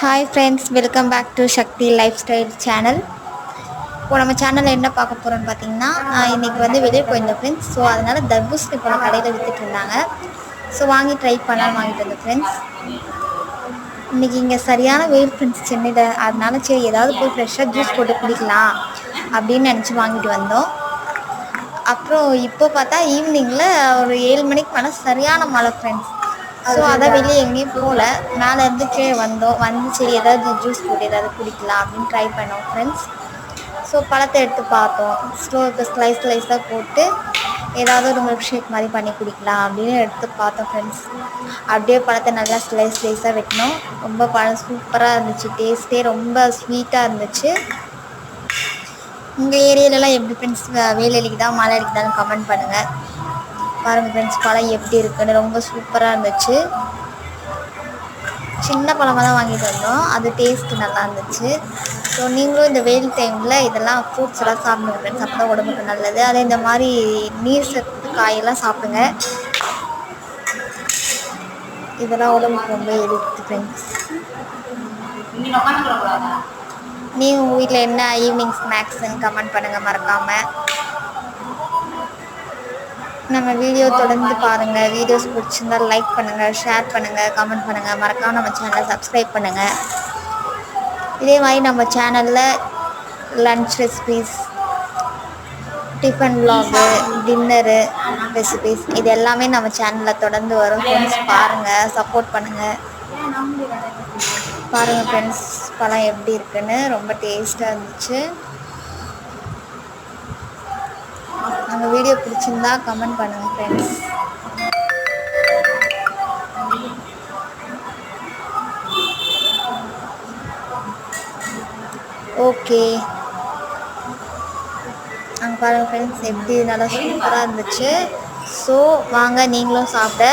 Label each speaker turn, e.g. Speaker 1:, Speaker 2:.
Speaker 1: Hi friends, welcome back to Sakthi lifestyle channel. இப்போ நம்ம சேனலில் என்ன பார்க்க போகிறோம்னு பார்த்தீங்கன்னா, இன்றைக்கி வந்து வெளியே போயிருந்தோம் ஃப்ரெண்ட்ஸ். ஸோ அதனால் தர்பூசணி பழம் கடையில் விற்றுட்டு இருந்தாங்க. ஸோ வாங்கி ட்ரை பண்ணலாம்னு வாங்கிட்டு வந்தோம் ஃப்ரெண்ட்ஸ். இன்றைக்கி இங்கே சரியான வெயில் ஃப்ரெண்ட்ஸ் சென்னையில். அதனால சரி ஏதாவது போய் ஃப்ரெஷ்ஷாக ஜூஸ் போட்டு குடிக்கலாம் அப்படின்னு நினச்சி வாங்கிட்டு வந்தோம். அப்புறம் இப்போ பார்த்தா ஈவினிங்கில் ஒரு 7 மணிக்கு மேலே சரியான மழை ஃப்ரெண்ட்ஸ். ஸோ அதான் வெளியே எங்கேயும் போகல, மேலே இருந்து கீழே வந்தோம். வந்து சரி ஏதாவது ஜூஸ் போட்டு ஏதாவது குடிக்கலாம் அப்படின்னு ட்ரை பண்ணோம் ஃப்ரெண்ட்ஸ். ஸோ பழத்தை எடுத்து பார்த்தோம். ஸ்லைஸாக போட்டு ஏதாவது ஒரு மில்க் ஷேக் மாதிரி பண்ணி குடிக்கலாம் அப்படின்னு எடுத்து பார்த்தோம் ஃப்ரெண்ட்ஸ். அப்படியே பழத்தை நல்லா ஸ்லைஸாக வெட்டினோம். ரொம்ப பழம் சூப்பராக இருந்துச்சு, டேஸ்ட்டே ரொம்ப ஸ்வீட்டாக இருந்துச்சு. உங்கள் ஏரியாலலாம் எப்படி ஃப்ரெண்ட்ஸ் வெயில் அடிக்குதா மழை அடிக்குதான்னு கமெண்ட் பண்ணுங்கள். பாருங்கள் ஃப்ரெண்ட்ஸ், பழம் எப்படி இருக்குன்னு ரொம்ப சூப்பராக இருந்துச்சு. சின்ன பழமாக தான் வாங்கிட்டு வந்தோம், அது டேஸ்ட்டு நல்லா இருந்துச்சு. ஸோ நீங்களும் இந்த வெயில் டைமில் இதெல்லாம் ஃப்ரூட்ஸ் எல்லாம் சாப்பிடுங்க ஃப்ரெண்ட்ஸ், அப்போ தான் உடம்புக்கு நல்லது. அதே இந்த மாதிரி நீர் சத்து காயெல்லாம் சாப்பிடுங்க, இதெல்லாம் உடம்புக்கு ரொம்ப எதிர்த்து ஃப்ரெண்ட்ஸ். நீங்கள் உங்கள் வீட்டில் என்ன ஈவினிங் ஸ்நாக்ஸ்ன்னு கமெண்ட் பண்ணுங்கள் மறக்காமல். நம்ம வீடியோ தொடர்ந்து பாருங்கள். வீடியோஸ் பிடிச்சிருந்தால் லைக் பண்ணுங்கள், ஷேர் பண்ணுங்கள், கமெண்ட் பண்ணுங்கள். மறக்காமல் நம்ம சேனலை சப்ஸ்கிரைப் பண்ணுங்கள். இதே மாதிரி நம்ம சேனலில் lunch recipes, tiffin vlog, dinner recipes இது எல்லாமே நம்ம சேனலில் தொடர்ந்து வரும் ஃப்ரெண்ட்ஸ். பாருங்கள், சப்போர்ட் பண்ணுங்கள். பாருங்கள் ஃப்ரெண்ட்ஸ், பழம் எப்படி இருக்குன்னு ரொம்ப டேஸ்ட்டாக இருந்துச்சு. நம்ம வீடியோ பிடிச்சிருந்தா கமெண்ட் பண்ணுங்கள் ஃப்ரெண்ட்ஸ். ஓகே, அங்கே பாருங்கள் ஃப்ரெண்ட்ஸ், எப்படி நல்லா சூப்பராக இருந்துச்சு. ஸோ வாங்க நீங்களும் சாப்பிட.